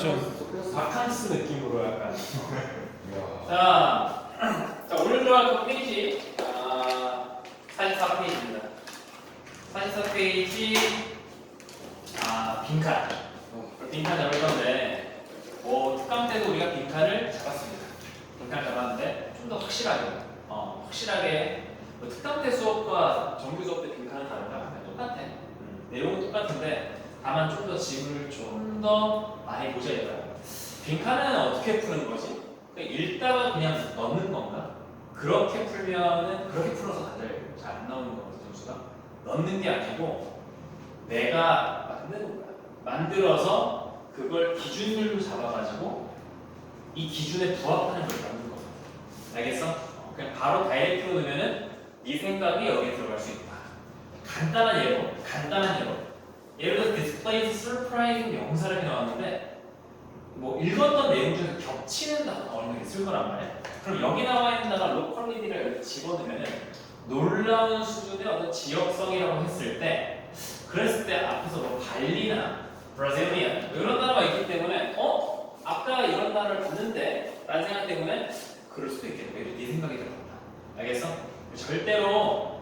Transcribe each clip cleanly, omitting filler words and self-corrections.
좀 바캉스 느낌으로 약간. 자, 오늘 들어갈 그 페이지 44페이지입니다. 44페이지 빈칸. 빈칸 잡을 건데 특강 때도 우리가 빈칸을 잡았습니다. 빈칸 잡았는데 좀 더 확실하게 특강 때 수업과 정규 수업 때 빈칸은 다른가? 똑같아. 내용은 똑같은데 다만 좀 더 지문을 좀 더 많이 보자 이거야. 빈칸은 어떻게 푸는 거지? 읽다가 그냥 넣는 건가? 그렇게 풀면은 그렇게 풀어서 다들 잘 안 나오는 거거든 점수가. 넣는 게 아니고 내가 만드는 거야. 만들어서 그걸 기준율로 잡아가지고 이 기준에 부합하는 걸 만드는 거야. 알겠어? 그냥 바로 다이렉트로 넣으면은 네 생각이 여기에 들어갈 수 있다. 간단한 예로 예를 들어서 displays surprising 명사를 나왔는데 뭐 읽었던 내용 중에서 겹치는 단어가 어느 게 있을 거란 말이야. 그럼 여기 나와 있는 단어 locality를 이렇게 집어넣으면은 놀라운 수준의 어떤 지역성이라고 했을 때 그랬을 때 앞에서 뭐 발리나 브라질리안 이런 단어가 있기 때문에 아까 이런 단어를 봤는데 라는 생각 때문에 그럴 수도 있겠네. 네 생각이 들어간다. 알겠어? 절대로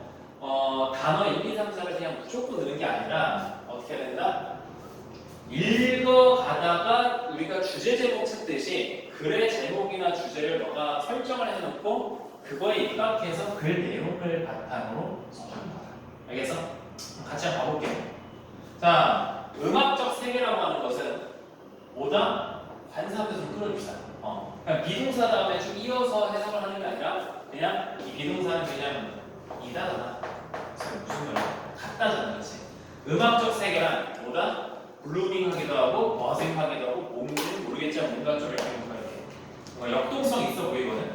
단어 1, 2, 3, 4를 그냥 무조건 넣는 게 아니라 어떻게 해야 된다? 읽어가다가 우리가 주제 제목 찾듯이 글의 제목이나 주제를 너가 설정을 해놓고 그거에 입각해서 글 내용을 바탕으로 써준다. 알겠어? 같이 한번 봐볼게요. 자, 음악적 세계라고 하는 것은 뭐다? 관사함에서 좀 끊어줍시다. 그냥 비동사 다음에 좀 이어서 해석을 하는 게 아니라 그냥 이 비동사는 그냥 이다잖아. 무슨 말이야? 같다잖아, 그렇지? 음악적 세계란 뭐다? 블루밍하기도 하고 버싱하기도 하고 뭔지는 모르겠지만 뭔가 좀 이렇게 뭔가 역동성이 있어 보이거든.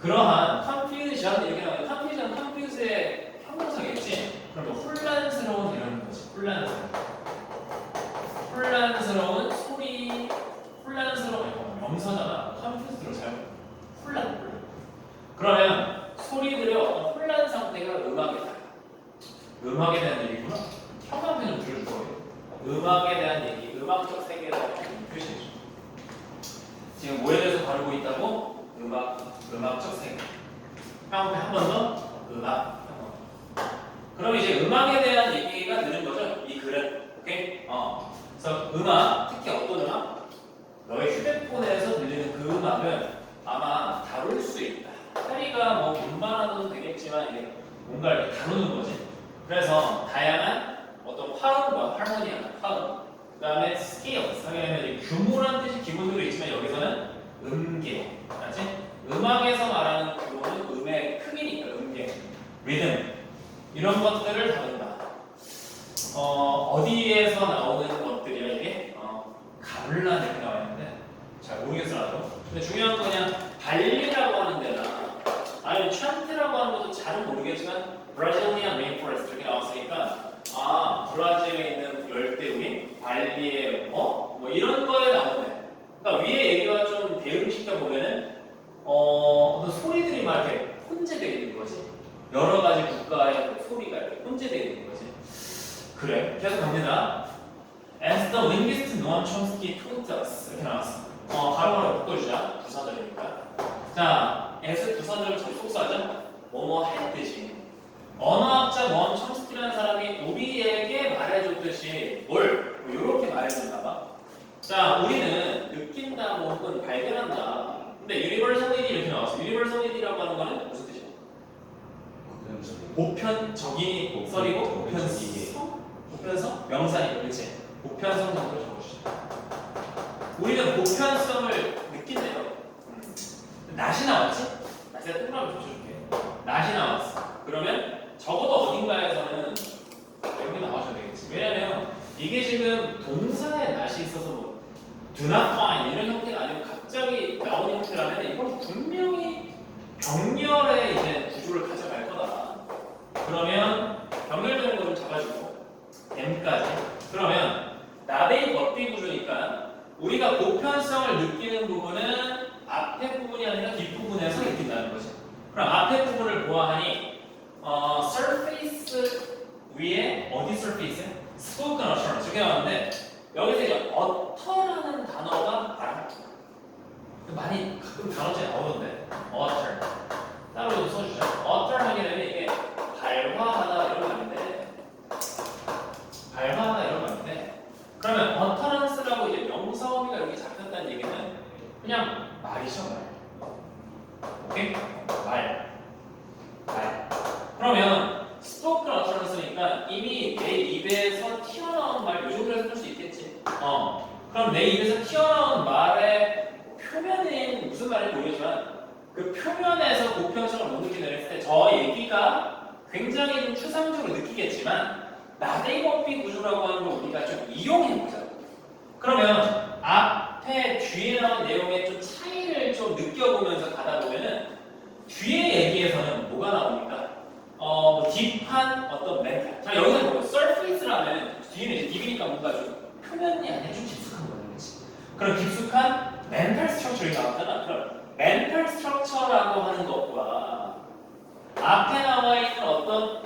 그러한 confusion 이렇게 나오는 confuse의 형용사겠지. 그럼 뭐 혼란스러운 이런 거지. 혼란스러운 소리, 혼란스러운 명사잖아. confuse로 잘못 혼란. 그러면 소리들의 어떤 혼란 상태가 음악에 대한 얘기구나. 형광펜을 들어줄 거예요. 음악에 대한 얘기, 음악적 세계에 대한 표시해줘. 지금 뭐에 대해서 다루고 있다고? 음악적 세계. 형광펜 한 번 더. 음악. 그럼 이제 음악에 대한 얘기가 되는 거죠. 이 글은. 오케이? 그래서 음악, 특히 어떤 음악? 너의 휴대폰에서 들리는 그 음악은 아마 다룰 수 있다. 테리가 뭐 음반하도 되겠지만 이게 뭔가 이렇게 다루는 거지. 그래서 다양한 어떤 화음과 화음, 그 다음에 스케일, 당연히 규모라는 뜻이 기본적으로 있지만 여기서는 음계, 알지? 음악에서 말하는 규모는 음의 크기니까 음계, 리듬 이런 것들을 다룬다. 어디에서 나오는 것들이야 이게? 가물란 이렇게 나와 있는데 잘 모르겠어 나도. 근데 중요한 건 그냥 발리라고 하는 데나 아니면 찬트라고 하는 것도 잘은 모르겠지만 브라질리안 레인포레스트 이렇게 나왔으니까 브라질에 있는 열대우림, 발리의 뭐 이런 거에 나오네. 그러니까 위에 얘기와 좀 대응시켜 보면은 어떤 소리들이 막 이렇게 혼재되어 있는 거지. 여러 가지 국가의 소리가 이렇게 혼재되어 있는 거지. 그래, 계속 갑니다. As the linguist Noam Chomsky told us 이렇게 나왔어. 바로바로 바꿔주자. 부사절이니까. 자, as 부사절 접속사죠. 뭐뭐 했듯이. 언어학자 노암 첨스키라는 사람이 우리에게 말해줬듯이 뭘? 이렇게 말해줬나 봐. 자, 우리는 느낀다, 뭐 혹은 발견한다. 근데 universality 이렇게 나왔어. universality라고 하는 거는 무슨 뜻이야? 보편적인 설이고 보편성? 명사니까 그렇지? 보편성 정도를 적어주시다. 우리는 보편성을 느낀대요. 낫이 나왔지? 낫에 동그라미 붙여줄게. 낫이 나왔어. 그러면 적어도 어딘가에서는 여기 나와줘야 되겠지. 왜냐면 이게 지금 동사에 낫이 있어서 뭐 do not find 이런 형태가 아니고 갑자기 나오는 형태라면 이건 분명히 병렬의 이제 구조를 가져갈 거다. 그러면 병렬되는 거를 잡아주고 m까지. 그러면 나베이 겉비 구조니까 우리가 보편성을 느끼는 부분은 앞에 부분이 아니라 뒷부분에서 느낀다는 거지. 그럼 앞에 부분을 보아하니 surface 위에 어디 surface? spoken assurance 이렇게 나왔는데 여기서 이제 utter라는 단어가 가끔 단어제 나오던데. author. 따로 좀 써주죠. author 하게 되면 이게 발화하다 이런 말인데, 발화하다 이런 말인데, 그러면 utterance라고 이제 명사어미가 이렇게 잡혔다는 얘기는 그냥 말이죠, 말. 오케이? 말. 그러면 spoken utterance니까 이미 내 입에서 튀어나온 말, 요 정도로 쓸 수 있겠지. 그럼 내 입에서 튀어나온 말의 표면은 무슨 말인지 모르지만 그 표면에서 보편성을 못 느끼는 했을 때 저 얘기가 굉장히 좀 추상적으로 느끼겠지만 나데이버비 구조라고 하는 걸 우리가 좀 이용해보자. 그러면 앞에 뒤에 나온 내용의 좀 차이를 좀 느껴보면서 가다 보면은 뒤에 얘기에서는 뭐가 나옵니까? 딥한 어떤 멘탈. 자, 여기서 뭐 surface라면 뒤에는 이제 딥이니까 뭔가 좀 표면이 아니라 좀 깊숙한 거는 거지. 그런 깊숙한 멘탈 스트럭처가 나왔잖아. 그럼 멘탈 스트럭처라고 하는 것과 앞에 나와 있는 어떤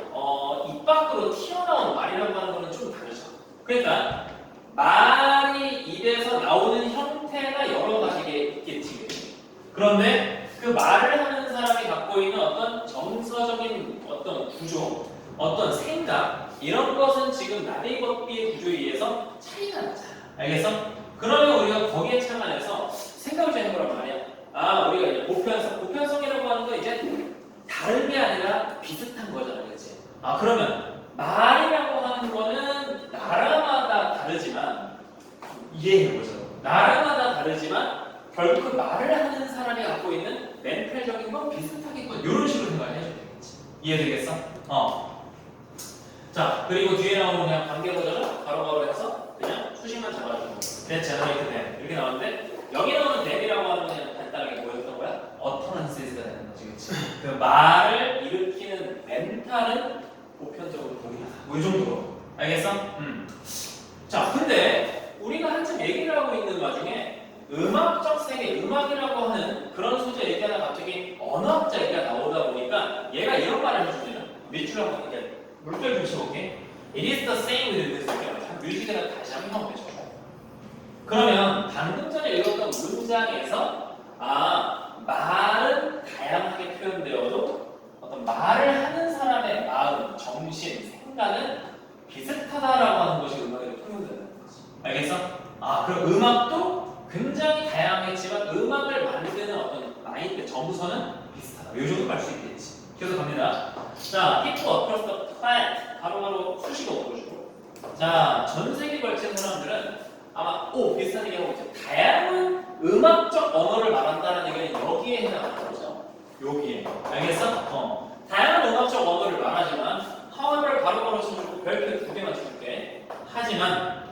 입 밖으로 튀어나온 말이라고 하는 거는 좀 다르죠. 그러니까 말이 입에서 나오는 형태가 여러 가지가 있겠지. 그런데 그 말을 하는 사람이 갖고 있는 어떤 정서적인 어떤 구조, 어떤 생각 이런 것은 지금 나데이버비의 구조에 의해서 차이가 나잖아. 알겠어? 그러면 우리가 거기에 착안해서 생각을 좀 해보란 말이야. 우리가 이제 보편성이라고 하는 거 이제 다른 게 아니라 비슷한 거잖아, 그렇지? 그러면 말이라고 하는 거는 나라마다 다르지만 이해해보자. 나라마다 다르지만 결국 그 말을 하는 사람이 갖고 있는 멘탈적인 건 비슷하겠군. 이런 식으로 생각을 해줘야 되겠지. 이해되겠어? 자, 그리고 뒤에 나오는 그냥 관계 버전은 바로바로 해서 그냥 수식만 잡아주고 that generate them 이렇게 나오는데 여기 나오는 them이라고 하는 건 그냥 간단하게 뭐였던 거야? utterance가 되는 거지, 그치? 그 말을 일으키는 멘탈은 보편적으로 동일하다. 뭐 이 정도로. 알겠어? 자, 근데 우리가 한참 얘기를 하고 있는 와중에 음악적 세계, 음악이라고 하는 그런 소재 얘기하다 갑자기 언어학자 얘기가 나오다 보니까 얘가 이런 말을 해주면 밑줄 한번 이렇게 물결 좀 쳐볼게. It is the same with music. 뮤직을 다시 한번 해줘. 그러면 방금 전에 읽었던 문장에서 말은 다양하게 표현되어도 어떤 말을 하는 사람의 마음, 정신, 생각은 비슷하다라고 하는 것이 음악에도 표현되는 거지. 알겠어? 그럼 음악도 굉장히 다양했지만 음악을 만드는 어떤 마인드, 정서는 비슷하다. 이 정도 알 수 있겠지. 계속 갑니다. 자, people across the planet. 바로바로 수식어 보여주고. 자, 전 세계 걸친 사람들은 아마 비슷한 얘기하고 있죠. 다양한 음악적 언어를 말한다는 얘기는 여기에 해당하는 거죠. 여기에. 알겠어? 다양한 음악적 언어를 말하지만 however 바로바로 써주고 별표 2개만 줄게. 하지만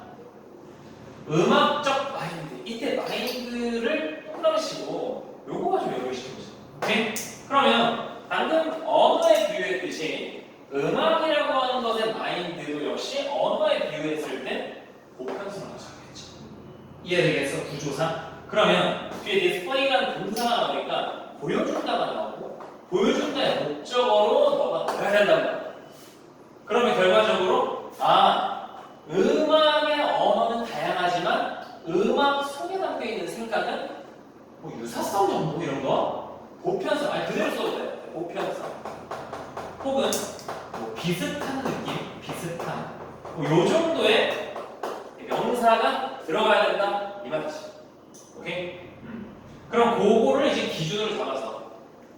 음악적 마인드. 이때 마인드를 동그라미치고 요거가 좀 연결시켜보자. 오케이? 그러면 방금 언어에 비유했듯이 음악이라고 하는 것의 마인드도 역시 언어에 비유했을 때 보편성을 가져가겠죠. 이해되겠어? 구조상? 그러면 뒤에 display라는 동사가 나오니까 보여준다가 나오고 보여준다의 목적어로 너가 넣어야 된단 말이야. 그러면 결과적으로 음악의 언어는 다양하지만 음악 속에 담겨있는 생각은 뭐 유사성 정도 이런 거? 보편성, 그대로 써도 돼. 보편성 혹은 뭐 비슷한 느낌, 비슷한 요 정도의 명사가 들어가야 된다 이 말이지. 오케이? 그럼 그거를 이제 기준으로 잡아서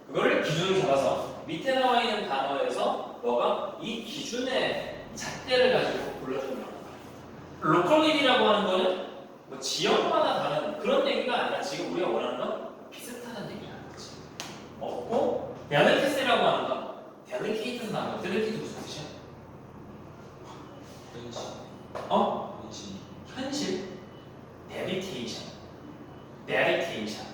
그거를 기준으로 잡아서 밑에 나와 있는 단어에서 너가 이 기준의 잣대를 가지고 골라주는 거야. 로컬리티라고 하는 거는 뭐 지역마다 다른 그런 얘기가 아니라 지금 우리가 원하는 건 비슷하다는 얘기라는 거지. 없고 데리케이스라고 하는 건 데리케이트에서 나온 거. 데리케이트 무슨 뜻이야? 현실. 현실. 데디케이션. 데디케이션.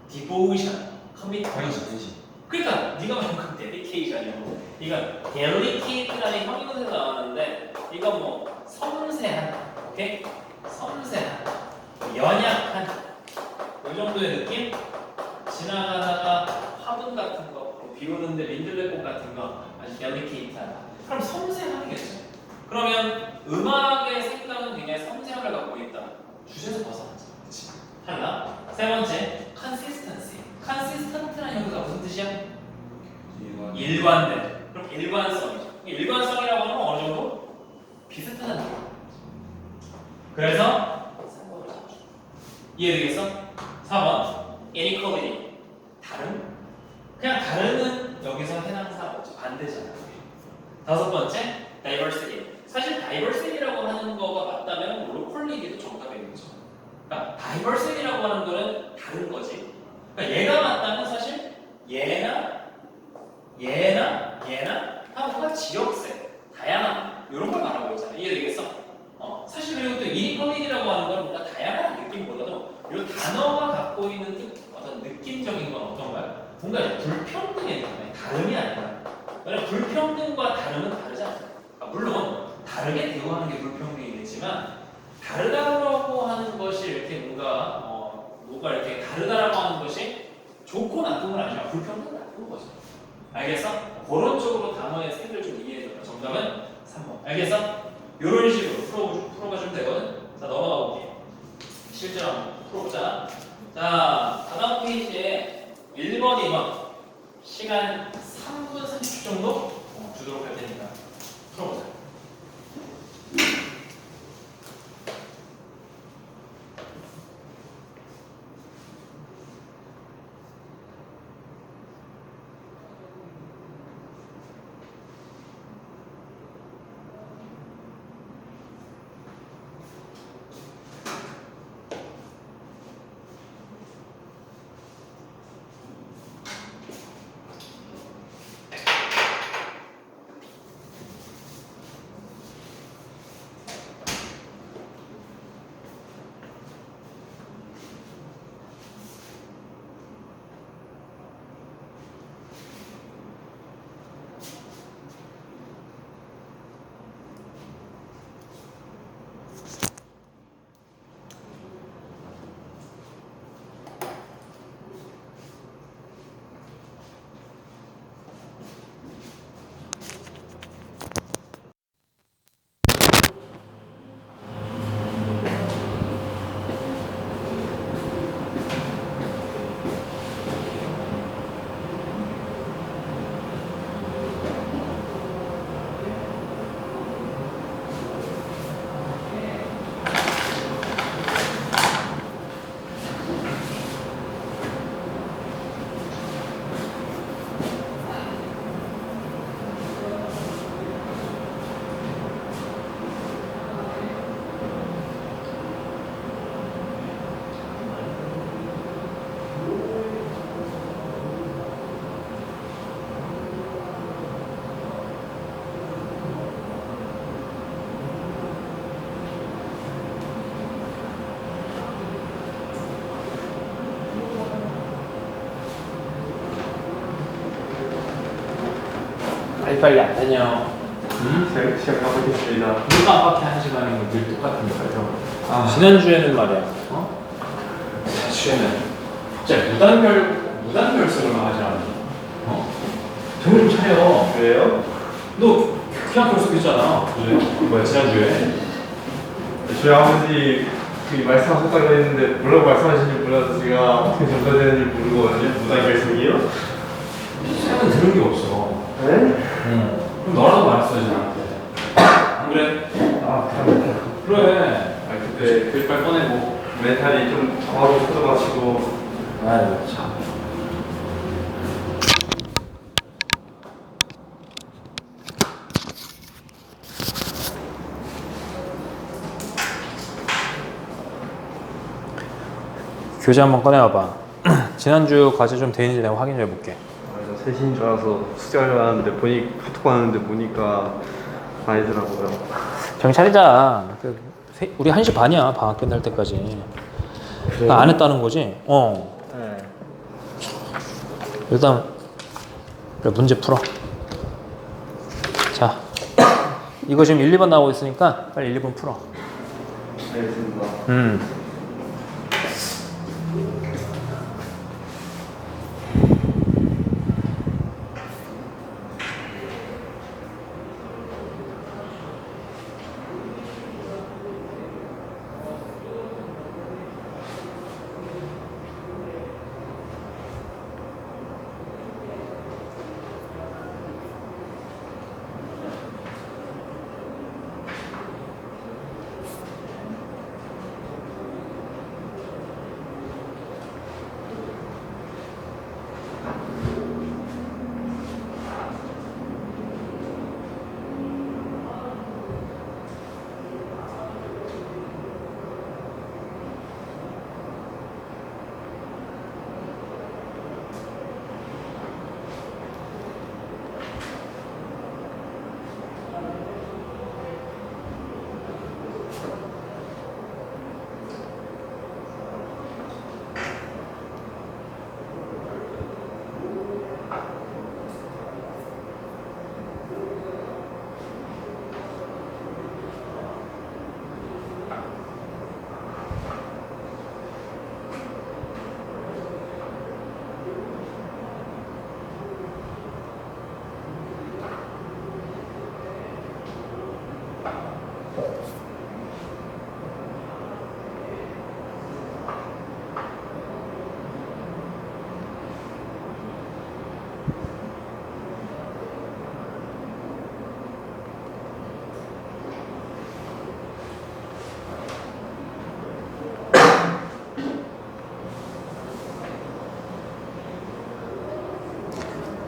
디보이션. 커미트먼트. 그러니까 네가 말한 건 데디케이션이고 이건 데리케이트라는 형용사가 나왔는데 이건 뭐 섬세한, 오케이? 섬세한, 연약한 이 정도의 느낌? 지나가다가 화분 같은 거, 비 오는데 민들레꽃 같은 거 아주 데리케이트하다. 그럼 섬세하겠죠. 그러면 음악의 생각은 굉장히 섬세함을 갖고 있다. 주제에서 벗어나죠. 그렇지? 하나. 세 번째, consistency. 비스턴트라는 형용사 무슨 뜻이야? 일관된. 그럼 일관성이죠. 일관성이라고 하는 건 어느 정도? 비슷하다는 거야. 그래서 3번을 잡죠. 이해되겠어? 4번 inequality. 다름? 그냥 다름은 여기서 해당사가 없죠. 반대잖아. 다섯 번째 diversity. 사실 diversity라고 하는 거가 맞다면 물론 퀄리티도 정답이겠죠. 그러니까 diversity라고 하는 거는 다른 거지. 그러니까 얘가 맞다면 사실 얘나 다 뭔가 지역색, 다양한 이런 걸 말하고 있잖아. 이해되겠어? 사실 그리고 또 inequality라고 하는 건 뭔가 다양한 느낌보다도 이 단어가 갖고 있는 어떤 느낌적인 건 어떤가요? 뭔가 불평등의 느낌, 다름이 아니라. 왜냐면 불평등과 다름은 다르잖아. 물론 다르게 대우하는 게 불평등이겠지만 다르다고 하는 것이 이렇게 뭔가 이렇게 다르다라고 하는 것이 좋고 나쁜 건 아니지만 불평등은 나쁜 거죠. 알겠어? 그런 쪽으로 단어의 색을 좀 이해해줘라. 정답은 3번. 알겠어? 이런 식으로 풀어가주면 되거든. 자, 넘어가 볼게. 실제로 한번 풀어보자. 자, 다음 페이지에 1번, 2번 시간 3분 30초 정도 주도록 할 테니까 풀어보자. 빨리빨리 안 다녀. 시작하겠습니다. 물감밖에 한 시간이면 늘 똑같은 거죠. 지난주에는 말이야. 지난주에는 갑자기 무단결석을 하지 않았니? 정신 좀 차려. 왜요? 너 그냥 결석했잖아. 뭐야 지난주에? 저희 아버지 그 말씀하셨다고 했는데 뭐라고 말씀하시는지 몰라서 제가 어떻게 전달되는지 모르거든요. 무단 결석이요? 생각은 들은 게 없어. 네? 그럼 너라도 말했어야지 나한테. 안 그래? 아, 감사합니다. 그래. 그때 글빨 꺼내고. 멘탈이 좀 저하고 터져가지고. 아유 참. 교재 한번 꺼내와봐. 지난주 과제 좀 되는지 내가 확인 좀 해볼게. 저 3시인 줄 알아서 숙제하려고 하는데 카톡 하는데 보니까 아니더라고요. 정신 차리자. 우리 1시 반이야 방학 끝날 때까지. 그러니까 안 했다는 거지? 네. 일단 그래, 문제 풀어. 자, 이거 지금 1, 2번 나오고 있으니까 빨리 1, 2번 풀어. 알겠습니다.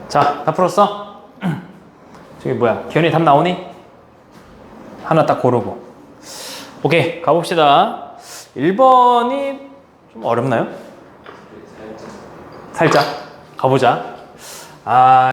자, 다 풀었어? 저기 뭐야? 기현이 답 나오니? 하나 딱 고르고. 오케이, 가봅시다. 1번이 좀 어렵나요? 살짝. 가보자. 아.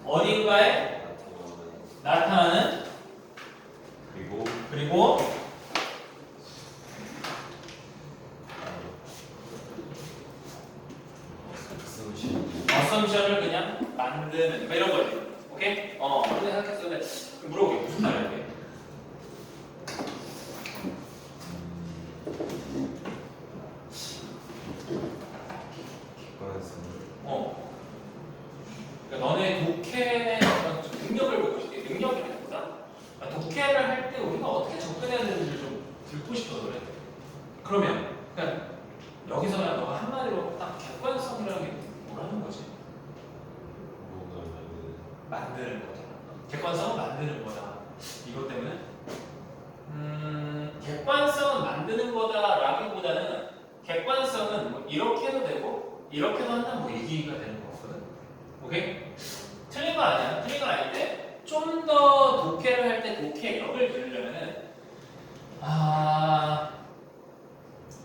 어딘가에 나타나는 그리고 어썸션을 그냥 만드는 뭐 이런 거지. 오케이? 근데 생각했을 때 물어보게 무슨 말이야 이게? 그러니까 너네 독해의 어떤 능력을 보고 싶대. 능력이라기보다 독해를 할 때 우리가 어떻게 접근해야 되는지를 좀 듣고 싶어서 그래. 그러면 그냥 여기서 그냥 너가 한마디로 딱 객관성이라는 게 뭐라는 거지? 만드는 거잖아. 객관성은 만드는 거다. 이것 때문에 객관성은 만드는 거다라기보다는 객관성은 뭐 이렇게 해도 되고 이렇게도 한다면 뭐 얘기가 되는 거거든. 오케이? 틀린 건 아니야. 틀린 건 아닌데 좀 더 독해를 할 때 독해력을 기르려면은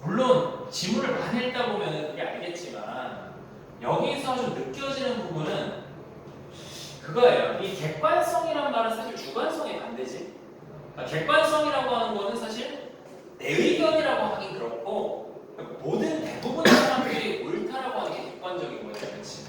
물론 지문을 많이 읽다 보면 그게 알겠지만 여기서 좀 느껴지는 부분은 그거예요. 이 객관성이란 말은 사실 주관성의 반대지. 그러니까 객관성이라고 하는 거는 사실 내 의견이라고 하긴 그렇고 모든 대부분의 사람들이 옳다라고 하는 게 객관적인 거죠, 그렇지?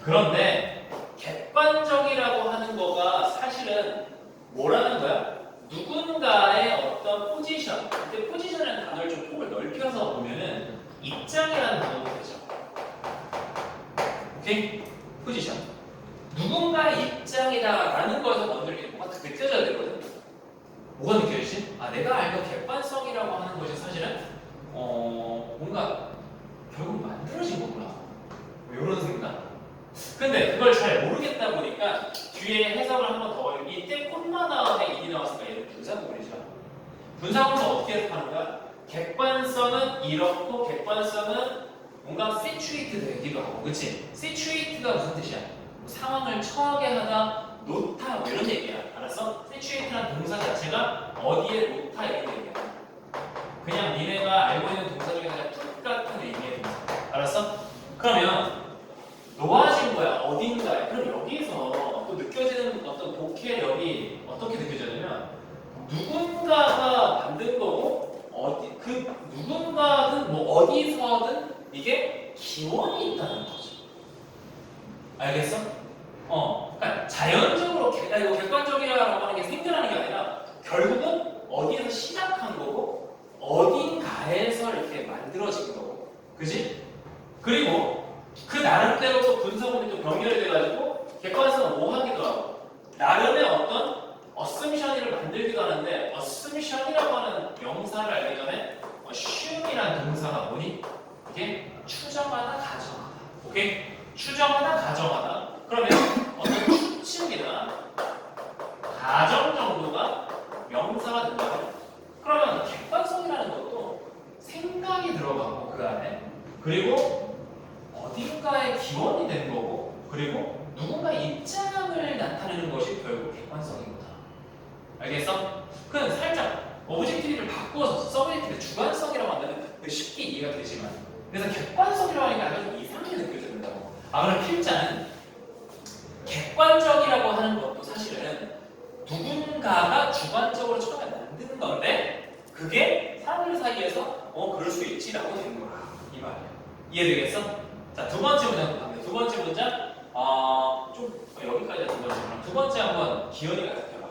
그런데 객관적이라고 하는 거가 사실은 뭐라는 거야? 누군가의 어떤 포지션, 그때 포지션이라는 단어를 좀 폭을 넓혀서 보면은 입장이라는 단어도 되죠. 오케이? 포지션. 누군가의 입장이다라는 거에서 먼저 이렇게 뭐가 느껴져야 되거든. 뭐가 느껴지지? 내가 알던 객관성이라고 하는 것이 사실은 뭔가 결국 만들어진 거구나. 뭐 이런 생각. 근데 그걸 잘 모르겠다 보니까 뒤에 해석을 한 번 더. 이때 콤마 다음에 일이 나왔으니까 얘는 분사구문이죠. 분사구문은 어떻게 해석하는가? 객관성은 이렇고 객관성은 뭔가 situate 되기도 하고, 그렇지? situate가 무슨 뜻이야? 뭐 상황을 처하게 하다, 놓다 뭐 이런 얘기야. 알았어? situate라는 동사 자체가 어디에 놓다 이런 얘기야. 그냥 니네가 알고 있는 동사 중에 그냥 똑같은 의미의 동사. 알았어? 그러면 놓아진 거야 어딘가에. 그럼 여기서 또 느껴지는 어떤 독해력이 어떻게 느껴지냐면 누군가가 만든 거고 그 누군가든 뭐 어디서든 이게 기원이 있다는 거죠. 알겠어? 그러니까 자연적으로 이거 객관적이라고 하는 게 생겨나는 게 아니라 결국은 어디에서 시작한 거고 어딘가에서 이렇게 만들어진 거고, 그지? 그리고 그 나름대로 또 분석원이 또 병렬이 돼가지고 객관성을 오하기도 하고 나름의 어떤 assumption을 만들기도 하는데 assumption이라고 하는 명사를 알기 전에 assume이라는 동사가 뭐니? 이게 추정하다, 가정하다. 오케이? 추정하다, 가정하다. 그러면 어떤 추측이나 가정 정도가 명사가 된다면 그러면 객관성이라는 것도 생각이 들어가고 그 안에 그리고 어딘가의 기원이 된 거고 그리고 누군가의 입장을 나타내는 것이 결국 객관성이구나. 알겠어? 그럼 살짝 오브젝티브를 바꿔서 서브젝티브 주관성이라고 하면 쉽게 이해가 되지만 그래서 객관성이라고 하니까 약간 좀 이상하게 느껴진다고. 그럼 필자는 객관적이라고 하는 것도 사실은 누군가가 주관적으로 처음에 만드는 건데 그게 사람들 사이에서 그럴 수 있지라고 되는 거야. 이 말이야. 이해되겠어? 자, 두 번째 문장 갑니다. 두 번째 문장 좀 여기까지가 두 번째 문장. 두 번째 한번 기현이가 해봐.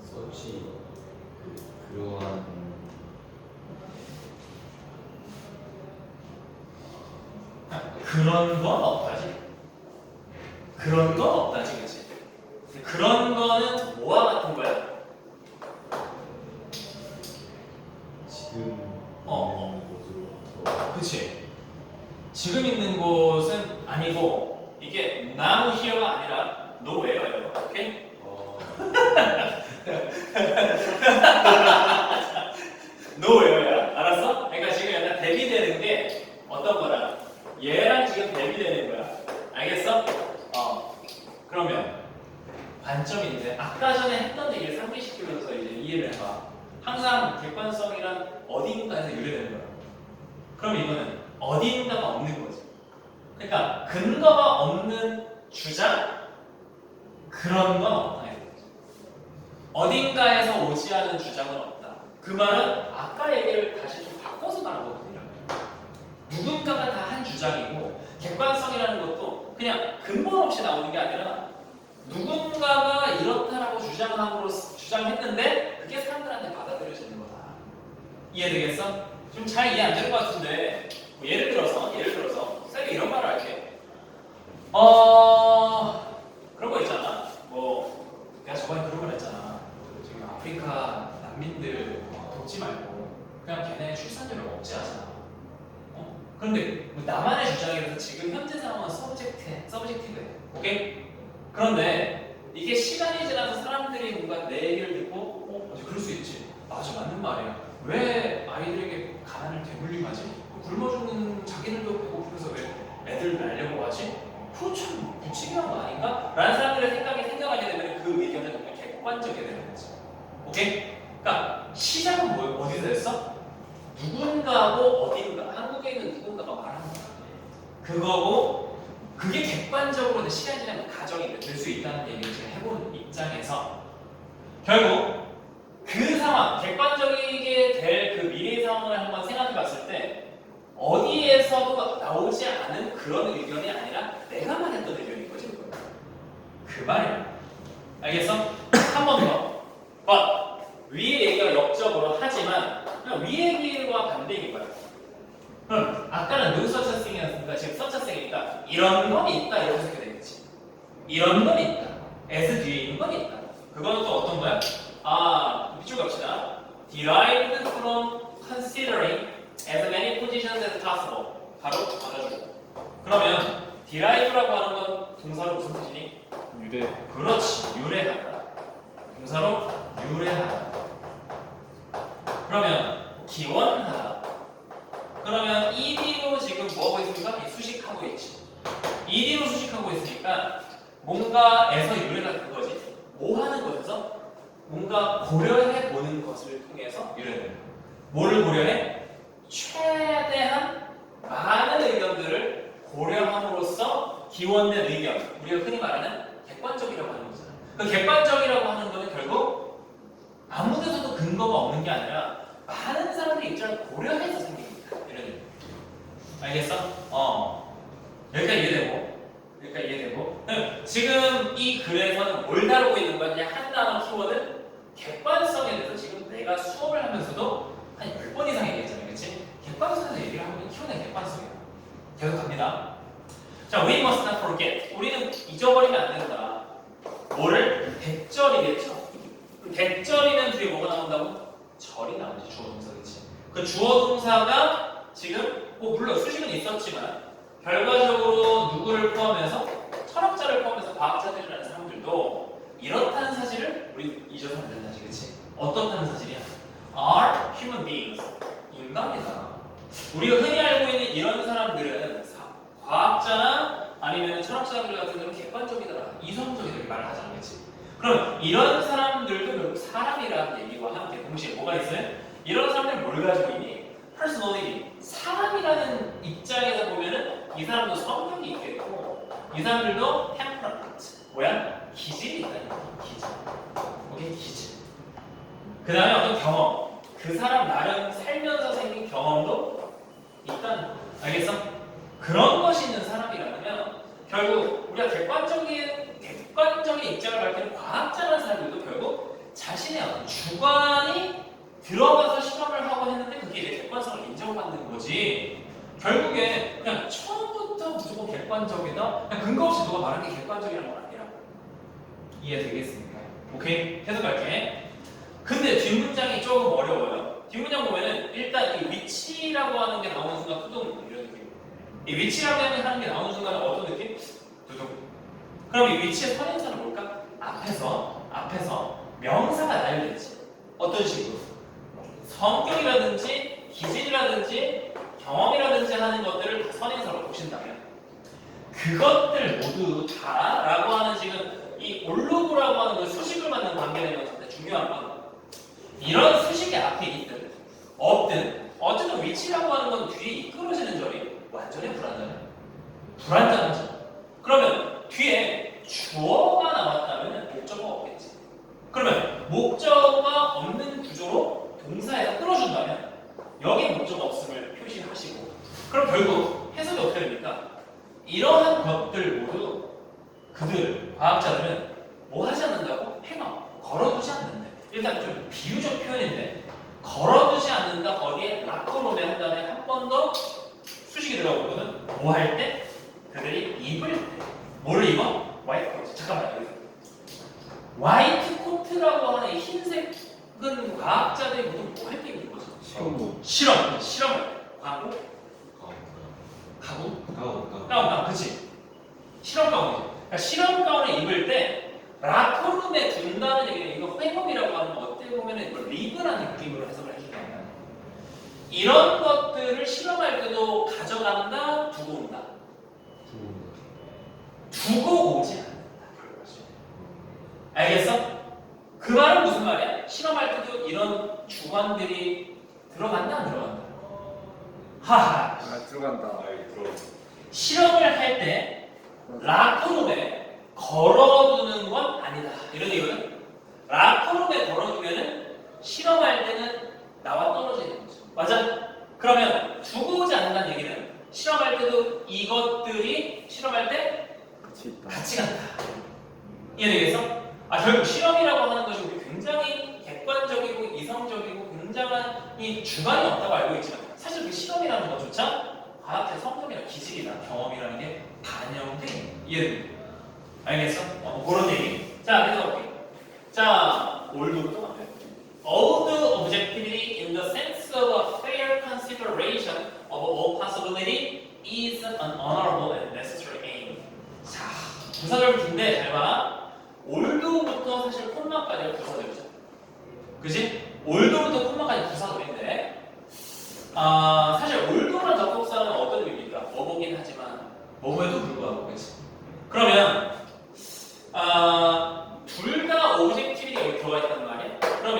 서치 그러한 그런 건 없다지. 그런 건 없다지, 그치? 그런 거는 뭐와 같은 거야? 지금 어. 있는 곳으로 그치? 지금 있는 곳은 아니고 이게 now here가 아니라 nowhere예요. 오케이? nowhere야. 알았어? 그러니까 지금 약간 대비되는 게 어떤 거라? 얘랑 지금 대비되는 거야. 알겠어? 그러면 관점인데 아까 전에 했던 얘기를 상기시키면서 이제 이해를 해봐. 항상 객관성이란 어딘가에서 유래되는 거야. 그럼 이거는 어딘가가 없는 거지. 그러니까 근거가 없는 주장? 그런 건 없다. 어딘가에서 오지 않은 주장은 없다. 그 말은 아까 얘기를 다시 좀 바꿔서 말하거든요. 누군가가 다 한 주장이고 객관성이라는 것도 그냥 근본 없이 나오는 게 아니라 누군가가 이렇다라고 주장했는데 그게 사람들한테 받아들여지는 거다. 이해되겠어? 좀 잘 이해 안 되는 것 같은데 예를 들어서 쌤이 이런 말을 할게. 그런 거 있잖아. 내가 저번에 그런 걸 했잖아. 지금 아프리카 난민들 돕지 말고 그냥 걔네 출산율을 억제하자. 그런데 나만의 주장이라서 지금 현재 상황은 서브젝티브해. 오케이? 그런데 이게 시간이 지나서 사람들이 뭔가 내 얘기를 듣고 맞아 그럴 수 있지. 맞아 맞는 말이야. 왜 아이들에게 가난을 되물림하지? 굶어 죽는 자기들도 배고프면서 왜 애들 날려고 하지? 그거 참 무책임한 거 아닌가? 라는 사람들의 생각이 생겨나게 되면 그 의견은 정말 객관적이 되는 거지. 오케이? 그러니까 시작은 어디서 했어? 누군가고 어딘가 한국에 있는 누군가가 말하는 거야. 그거고 그게 객관적으로 시간 지나면 가정이 될 수 있다는 얘기를 제가 해본 입장에서 결국 그 상황, 객관적이게 될 그 미래 상황을 한번 생각해 봤을 때 어디에서도 나오지 않은 그런 의견이 아니라 내가 말했던 의견인 거지. 그 말이야. 알겠어? 한 번 더. 위의 얘기가 역적으로 하지만 그냥 위의 얘기와 반대인 거야. 그럼 아까는 no such thing이었으니까 지금 such thing이니까 이런 건 있다 이렇게 생각이 되겠지. 이런 건 있다. as 뒤에 있는 건 있다. 그거는 또 어떤 거야? 밑줄 갑시다. derived from considering as many positions as possible. 바로 받아주고. 그러면 derive라고 하는 건 동사로 무슨 뜻이니? 유래. 그렇지. 유래하다. 동사로 유래하다. 그러면 기원하다. 그러면 ED로 지금 뭐하고 있습니까? 수식하고 있지. ED로 수식하고 있으니까 뭔가에서 유래가 된 거지. 뭐 하는 것에서? 뭔가 고려해 보는 것을 통해서 유래되는 거야. 뭐를 고려해? 최대한 많은 의견들을 고려함으로써 기원된 의견. 우리가 흔히 말하는 객관적이라고 하는 거잖아. 그 객관적이라고 하는 거는 결국 아무 데서도 근거가 없는 게 아니라 많은 사람들의 입장을 고려해서 생긴 거야. 이런 의미. 알겠어? 여기까지 이해되고? 지금 이 글에서는 뭘 다루고 있는 거야? 그냥 한 단어 키워드 객관성에 대해서 지금 내가 수업을 하면서도 한 10번 이상 얘기했잖아요. 그치? 객관성에서 얘기를 하면 키워낸 객관성이야. 계속 갑니다. 자, we must not forget. 우리는 잊어버리면 안 된다. 뭐를? 대절이겠죠. 대절이면 뒤에 뭐가 나온다고? 절이 나오지. 주어 동사겠지. 그 주어 동사가 지금 뭐 물론 수식은 있었지만 결과적으로 누구를 포함해서 철학자를 포함해서 과학자들이라는 사람들도 이렇다는 사실을 우리 잊어서 안 된다. 그렇지? 어떻다는 사실이야? are human beings. 인간이다. 우리가 흔히 알고 있는 이런 사람들은 과학자나 아니면 철학자들 같은 경우는 객관적이더라. 이성적이다. 이렇게 말을 하잖아. 그렇지? 그럼 이런 사람들도 결국 사람이라는 얘기와 함께 동시에 뭐가 있어요? 이런 사람들은 뭘 가지고 있니? personality. 사람이라는 입장에서 보면은 이 사람도 성격이 있겠고 이 사람들도 temperament. 뭐야? 기질이 있다. 기질. 오케이? 기질. 그 다음에 어떤 경험. 그 사람 나름 살면서 생긴 경험도 있다는 거. 알겠어? 그런 것이 있는 사람이라면 결국 우리가 객관적인 입장을 밝히는 과학자라는 사람들도 결국 자신의 어떤 주관이 들어가서 실험을 하고 했는데 그게 이제 객관성을 인정받는 거지. 결국에 그냥 처음부터 무조건 객관적이다. 그냥 근거 없이 누가 말한 게 객관적이라는 건 아니라고. 이해되겠습니까? 오케이? 해석할게. 근데 뒷문장이 조금 어려워요. 뒷문장 보면은 일단 이 위치라고 하는 게 나오는 순간 두둥 이런 느낌. 이 위치라고 하는 게 나오는 순간은 어떤 느낌? 두둥. 그럼 이 위치의 선행사는 뭘까? 앞에서 명사가 나열되지. 어떤 식으로? 성격이라든지 기질이라든지 경험이라든지 하는 것들을 다 선행사로 보신다면 그것들 모두 다라고 하는 지금 이 올로그라고 하는 걸 수식을 받는 관계되는 건데 중요한 건 이런 수식이 앞에 있든 없든 어쨌든 위치라고 하는 건 뒤에 이끌어지는 점이 완전히 불안정하죠. 그러면 뒤에 주어가 나왔다면 목적어가 없겠지. 그러면 목적어가 없는 구조로 동사에서 끌어준다면 여기에 목적어 없음을 표시하시고 그럼 결국 해석이 어떻게 됩니까? 이러한 것들 모두 그들 과학자들은 뭐 하지 않는다고? 걸어두지 않는다. 일단 좀 비유적 표현인데 걸어두지 않는다. 거기에 라커룸에 한 다음에 한 번 더 수식이 들어가거든. 뭐 할 때? 그들이 입을 때. 뭐를 입어? 화이트 코트. 잠깐만 여기서 화이트 코트라고 하는 흰색은 과학자들이 보통 뭐 할 때 입는 거죠? 실험을 광고? 가운 그치? 실험 가운이죠. 그러니까 실험 가운을 입을 때 라커룸에 둔다는 얘기는 이거 회복이라고 하는 거 어떻게 보면 이걸 리그라는 느낌으로 해석을 해주는 거예요. 이런 것들을 실험할 때도 가져간다, 두고 온다. 두고 오지 않는다. 알겠어? 그 말은 무슨 말이야? 실험할 때도 이런 주관들이 들어간다, 안 들어간다? 하하. 들어간다. 실험을 할 때 라커룸에 걸어두는 건 아니다. 이런 얘기거든. 라커룸에 걸어두면은 실험할 때는 나와 떨어지는 거죠. 맞아? 그러면 두고 오지 않는다는 얘기는 실험할 때도 이것들이 실험할 때 같이 간다. 이해되겠어? 결국 실험이라고 하는 것이 우리 굉장히 객관적이고 이성적이고 굉장한 이 주관이 없다고 알고 있지만 사실 그 실험이라는 것조차 과학의 성격이나 기질이나 경험이라는 게 반영돼. 이해됩니까? 알겠어? 그런 얘기. 자, 그래서 볼게. 자, 올드부터 가면 Old objectivity in the sense of a fair consideration of all possibility is an honorable and necessary aim. 자, 부사절 긴데 잘 봐. 올드부터 사실 콤마까지가 부사절이죠. 그지? 올드부터 콤마까지 부사절인데 사실 올드란 접속사는 어떤 의미입니까? 뭐보긴 하지만 뭐뭐에도 불구하고 그치? 그러면 둘 다 오브젝티비티가 여기 들어가 있단 말이야? 그러면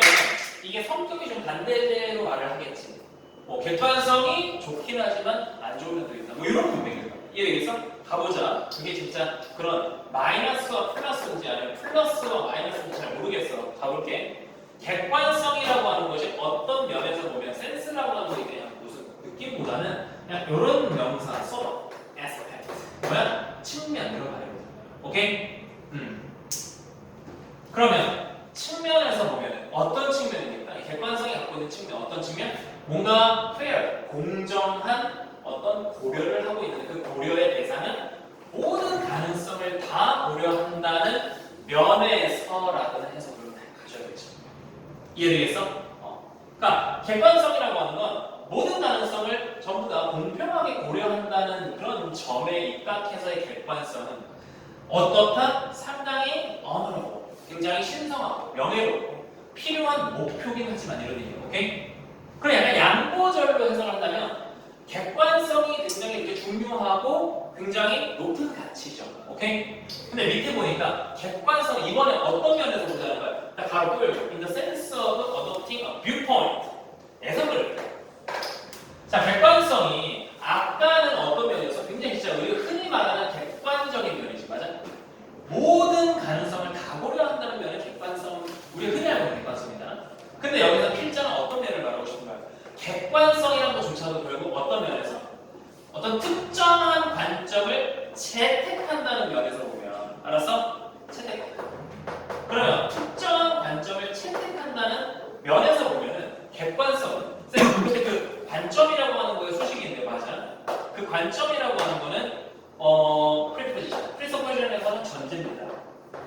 이게 성격이 좀 반대로 말을 하겠지. 뭐 객관성이 좋긴 하지만 안 좋은 면도 있다. 뭐 이런 분명이다. 이해되겠어? 가보자. 그게 진짜 그런 마이너스와 플러스인지 아니면 플러스와 마이너스인지 잘 모르겠어. 가볼게. 객관성이라고 하는 것이 어떤 면에서 보면 센스라고 하는 것이 그냥 무슨 느낌보다는 그냥 이런 명사 써봐. aspect. 뭐야? 측면으로 말해보자. 오케이? 그러면 측면에서 보면 어떤 측면입니까? 객관성이 갖고 있는 측면 어떤 측면? 뭔가 fair, 공정한 어떤 고려를 하고 있는 그 고려의 대상은 모든 가능성을 다 고려한다는 면에서라는 해석을 가져야겠죠. 이해되겠어? 그러니까 객관성이라고 하는 건 모든 가능성을 전부 다 공평하게 고려한다는 그런 점에 입각해서의 객관성은 어떻다? 상당히 어느하고 굉장히 신성하고 명예롭고 필요한 목표긴 하지만 이런 얘기예요. 오케이? 그럼 약간 양보절로 해석한다면 객관성이 굉장히 이렇게 중요하고 굉장히 높은 가치죠. 오케이? 근데 밑에 보니까 객관성 이번에 어떤 면에서 보자는 거야? 바로 그 in the sense of adopting a viewpoint 해석을 해요. 자, 객관성이 아까는 어떤 면이었어? 굉장히 진짜 우리가 흔히 말하는 객관적인 면이지, 맞아? 모든 가능성을 다 고려한다는 면은 객관성, 우리가 흔히 알고 있는 객관성이잖아. 근데 여기서 필자는 어떤 면을 말하고 싶은가요? 객관성이라는 것조차도 결국 어떤 면에서 어떤 특정한 관점을 채택한다는 면에서 보면, 알았어? 채택한다. 그러면 특정한 관점을 채택한다는 면에서 보면은 객관성은 근데 그 관점이라고 하는 거에 수식인데 맞아? 그 관점이라고 하는 거는 프리서포지션에서는 전제입니다.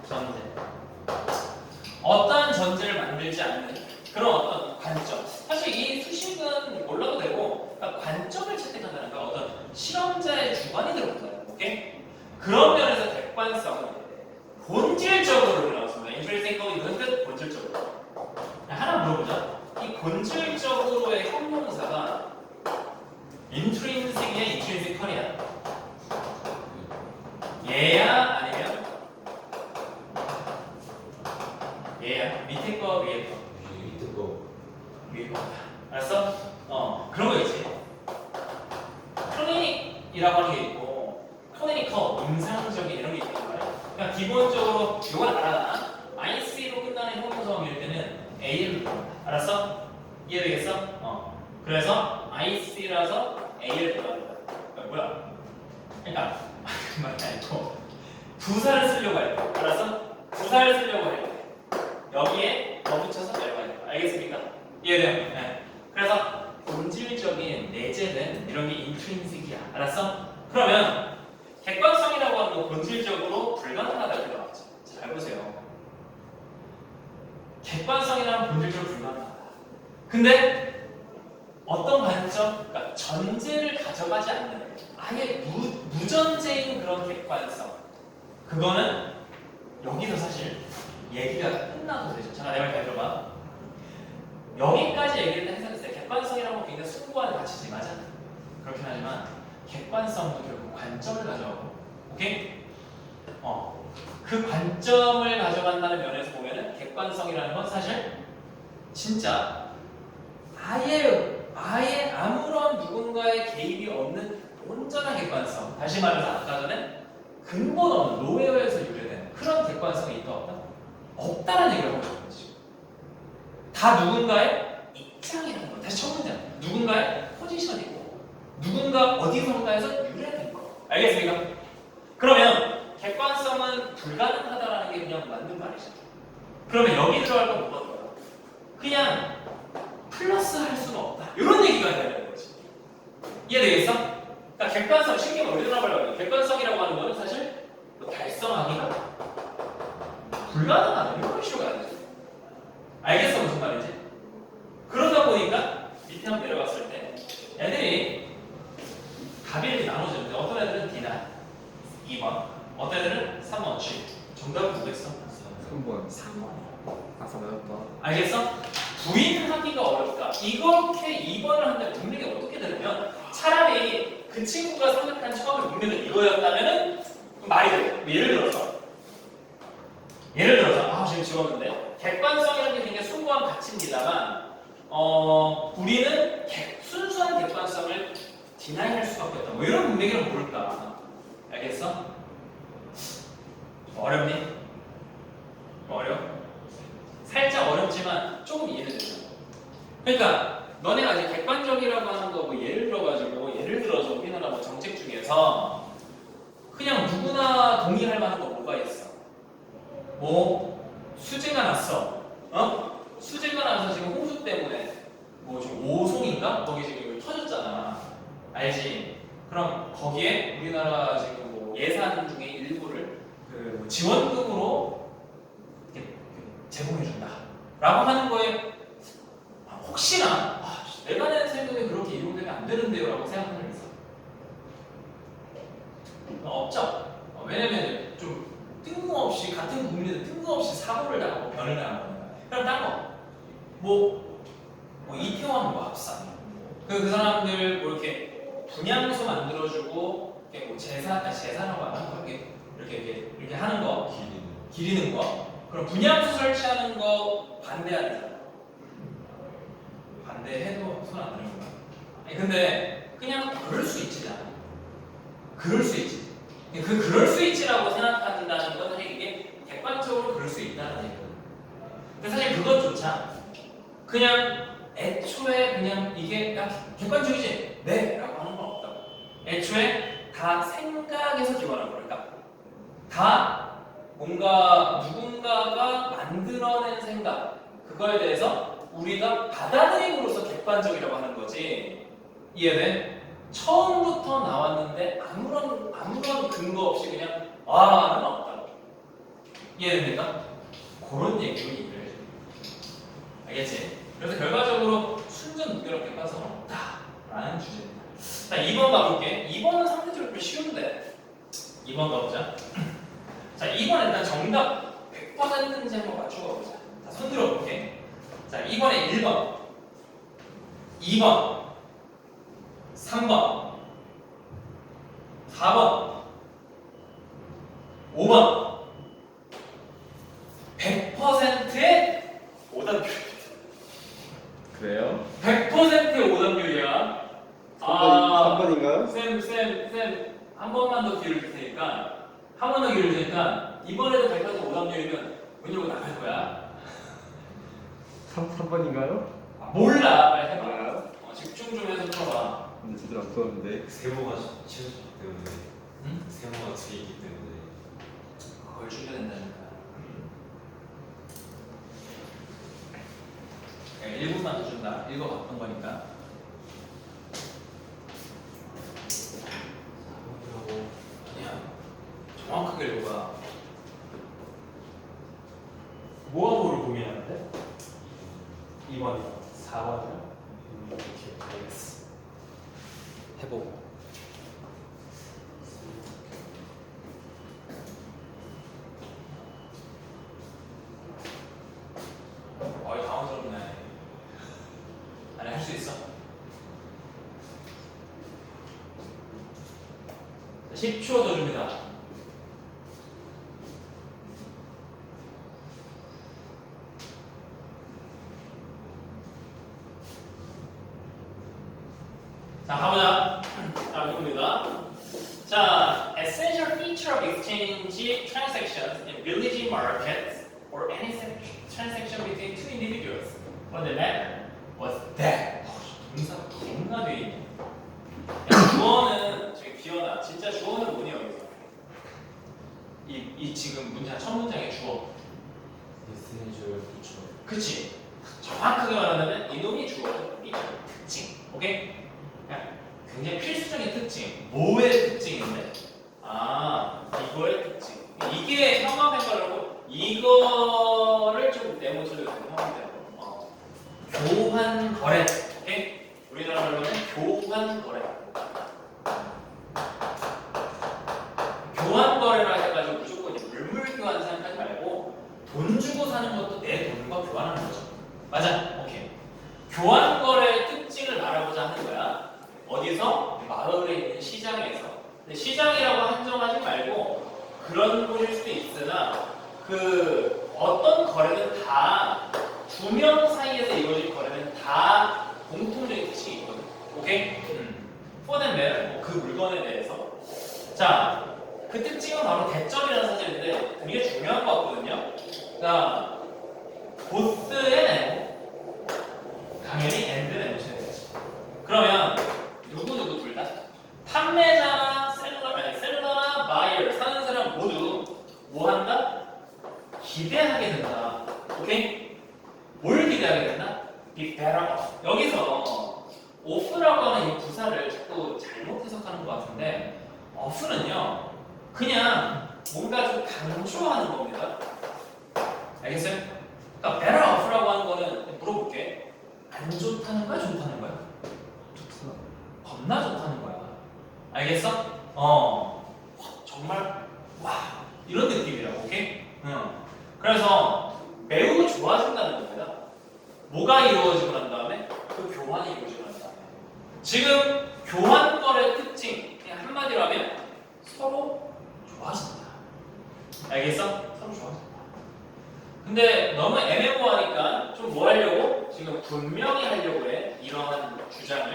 전제. 어떠한 전제를 만들지 않는 그런 어떤 관점. 사실 이 수식은 몰라도 되고 그러니까 관점을 채택한다는 거 어떤 실험자의 주관이 들어있잖아요. 오케이? 그런 면에서 객관성은 본질적으로 나왔습니다. 인트리nsically 그 뜻 본질적으로. 하나 물어보자. 이 본질적으로의 형용사가 intrinsic이야, intrinsical이야? 얘야 아니면 얘야? 밑에 거 위에 거? 밑에 거 위에 거. 알았어? 그런 거 있지. 클리닉이라고 하는 게 있고 클리니컬, 임상적인 이런 게 있단 말이야. 그러니까 기본적으로 이건 알아. IC로 끝나는 형용사일 때는 A를 들어간다. 알았어? 이해되겠어? 그래서 IC라서 A를 들어간다. 뭐야? 그러니까 그 말이 아니고 부사를 쓰려고 할 때, 알았어? 부사를 쓰려고 할 때 여기에 더 붙여서 내려가야 돼. 알겠습니까? 이해돼요? 네. 그래서 본질적인 내재된 이런 게 인트린식이야. 알았어? 그러면 객관성이라고 하는 거 본질적으로 불가능하다 이렇게 나왔죠. 잘 보세요. 객관성이라는 본질적으로 불가능하다. 근데 어떤 관점, 그러니까 전제를 가져가지 않는 아예 무전제인 그런 객관성, 그거는 여기서 사실 얘기가 끝나도 되죠. 잠깐 내 말 잘 들어봐. 여기까지 얘기를 해석했을 때 객관성이라는 건 굉장히 숭고한 가치지, 맞아? 그렇긴 하지만 객관성도 결국 관점을 가져가고, 오케이? 그 관점을 가져간다는 면에서 보면은 객관성이라는 건 사실 진짜 아예 아무런 누군가의 개입이 없는 온전한 객관성. 다시 말해서 아까 전에 근본 없는 노웨어에서 유래된 그런 객관성이 있다 없다? 없다는 얘기를 하고 있는 거지. 다 누군가의 입장이라는 거. 다시 첫 문장. 누군가의 포지션이고 누군가 어디선가에서 유래된 거. 알겠습니까? 그러면 객관성은 불가능하다라는 게 그냥 맞는 말이죠. 그러면 여기 들어갈 건 뭐가 들어가? 그냥 플러스 할 수는 없다. 이런 얘기가 되는 거지. 이해되겠어? 그러니까 객관성, 신경 어디로 들어가려고 객관성이라고 하는 거는 사실 달성하기가 불가능하다. 이런 이슈가 안 되죠. 알겠어? 무슨 말인지? 그러다 보니까 밑에 한번 내려갔을 때 애들이 답이 이렇게 나눠지는데 어떤 애들은 D나 2번, 어떤 애들은 3번, G. 정답은 누구였어? 3번. 3번. 아싸 맞았다. 알겠어? 부인하기가 어렵다. 이렇게 2번을 한다면 능력이 어떻게 되냐면 차라리 그 친구가 생각한 처음에 능력은 이거였다면은 말이 돼. 예를 들어서 지금 지웠는데 객관성이라는 게 굉장히 숭고한 가치입니다만 우리는 순수한 객관성을 디나이할 수밖에 없다. 뭐 이런 문맥이란 뭘까? 알겠어? 어렵니? 어려워? 살짝 어렵지만 조금 이해되죠. 그러니까 너네가 이제 객관적이라고 하는 거 뭐 예를 들어서 우리나라 뭐 정책 중에서 그냥 누구나 동의할 만한 거 뭐가 있어? 뭐 수재가 났어. 수재가 나서 지금 홍수 때문에 뭐 지금 오송인가? 거기 지금 터졌잖아. 알지? 그럼 거기에 우리나라 지금 뭐 예산 중에 일부를 그 지원금으로 이렇게 제공해준다라고 하는 거에 혹시나 내가 낸 세금이 그렇게 이용되면 안 되는데요라고 생각하는 게 있어? 없죠. 왜냐면 좀 뜬금없이 같은 국민들 뜬금없이 사고를 당하고 변을 당하거나 그럼 딴 거. 뭐 이태원 뭐 합산. 그 사람들 뭐 이렇게 분향소 만들어주고 이렇게 뭐 제사라고 하나 이렇게 하는 거 기리는 거. 그럼 분향소 설치하는 거 반대하는 사람. 반대해도 손 안 드는 거야. 아니 근데 그냥 그럴 수 있지 않아. 그럴 수 있지. 그럴 수 있지라고 생각한다는 건 사실 이게 객관적으로 그럴 수 있다는 얘기거든. 근데 사실 그것조차 그냥 애초에 그냥 이게 야 객관적이지? 네! 라고 하는 건 없다고. 애초에 다 생각에서 기원한 거니까 다 뭔가 누군가가 만들어낸 생각 그거에 대해서 우리가 받아들임으로써 객관적이라고 하는 거지. 이해돼? 처음부터 나왔는데 아무런 근거 없이 그냥 아는 없다고. 이해됩니까? 그런 얘기로 이해를 해줘. 알겠지? 그래서 결과적으로 순전 무결합 객관성은 없다라는 주제입니다. 자, 2번 가볼게. 2번은 상대적으로 좀 쉬운데 2번 가보자. 자, 2번 일단 정답 100%인지 한번 맞추고 가보자. 자, 손 들어볼게. 자, 2번에 1번, 2번, 3번, 4번, 5번 100%의 오답률. 그래요? 100%의 오답률이야. 3번인가요? 쌤, 한 번만 더 기회를 줄 테니까, 한 번 더 기회를 줄 테니까, 이번에도 100% 오답률이면 문 열고 나갈 거야. 3번인가요? 몰라, 빨리 해봐. 집중 좀 해서 풀어봐. 근데 제대로 안 썼는데. 세모가 치우쳤기 때문에 응? 세모가 뒤에 있기 때문에 그걸 줄여야 된다니까. 1분만 더 준다. 읽어 봤던 거니까. 아니야. 정확하게 읽어봐. 뭐하고를 고민하는데? 2번이요. 4번이요. 이렇게 알겠어. 해보고. 당황스럽네. 아니, 할 수 있어. 10초 더 줍니다. 자, 가보자. 자, 이겁니다. 자, essential feature of exchange transactions in village markets or any transaction between two individuals. What the matter was that. 동사가 개가 돼 있네. 주어는 저기 기어나. 진짜 주어는 뭐니 여기서? 이 지금 문장 첫 문장의 주어. 에센셜 피처. 그치? 정확하게 말하자면 이놈이 주어죠. 이 특징. 오케이? 굉장히 필수적인 특징. 뭐의 특징인데? 이거의 특징. 이게 혐오생활이라고 이거를 좀 네모처리로 생각하면 돼요. 교환 거래. 오케이? 우리나라 말로는 교환 거래. 교환 거래라 해가지고 무조건 물물 교환 생각하지 말고 돈 주고 사는 것도 내 돈과 교환하는 거죠. 맞아? 오케이. 교환 거래의 특징을 말하고자 하는 거야. 어디서? 마을에 있는 시장에서. 근데 시장이라고 한정하지 말고 그런 곳일 수도 있으나 그 어떤 거래는 다 두 명 사이에서 이루어질 거래는 다 공통적인 특징이 있거든. 오케이? For that matter, 그 물건에 대해서. 자, 그 특징은 바로 대점이라는 사실인데 되게 중요한 거 같거든요. 자, 보스의 네모, 당연히 엔드 네모셔야 되지. 그러면 누구 둘 다? 판매자나 셀러나 바이어 사는 사람 모두 뭐 한다? 기대하게 된다. 오케이? 뭘 기대하게 된다? Be better off. 여기서 off라고 하는 이 부사를 자꾸 잘못 해석하는 것 같은데 off는요 그냥 뭔가 좀 강조하는 겁니다. 알겠어요? 그러니까 better off라고 하는 거는 물어볼게. 안 좋다는 거야? 좋다는 거야? 좋다. 겁나 좋다는 거야. 알겠어? 정말 와 이런 느낌이라고. 오케이? 그래서 매우 좋아진다는 겁니다. 뭐가 이루어지고 난 다음에 그 교환이 이루어지고 난 다음에 지금 교환권의 특징 그냥 한마디로 하면 서로 좋아진다. 알겠어? 서로 좋아진다. 근데 너무 애매모호하니까 좀 뭐 하려고? 지금 분명히 하려고 해. 이러한 주장을.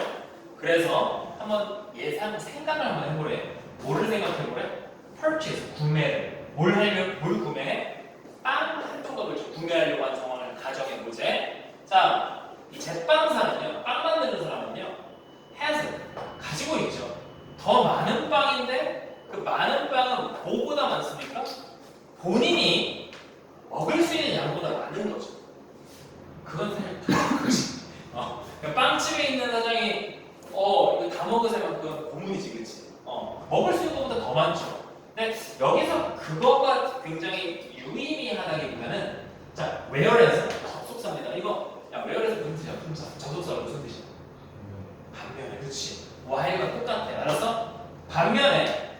그래서 한번 생각을 한번 해보래. 뭐를 생각해보래? purchase, 구매를. 뭘 구매해? 빵 한 조각을 구매하려고 하는 상황을 가정해보재. 자, 이 제빵사는요, 빵 만드는 사람은요, has, 가지고 있죠. 더 많은 빵인데 그 많은 빵은 뭐보다 많습니까? 본인이 먹을 수 있는 양보다 많은 거죠. 그건 사실 그러니까 빵집에 있는 사장이 이거 다 먹으세요. 그건 고문이지, 그치? 먹을 수 있는 것보다 더 많죠. 근데 여기서 그거가 굉장히 유의미하다기보다는 자, whereas 접속사입니다. 이거 야, whereas 무슨 뜻이야? 품사. 접속사가 무슨 뜻이야? 반면에, 그치? Y가 똑같아. 알았어? 반면에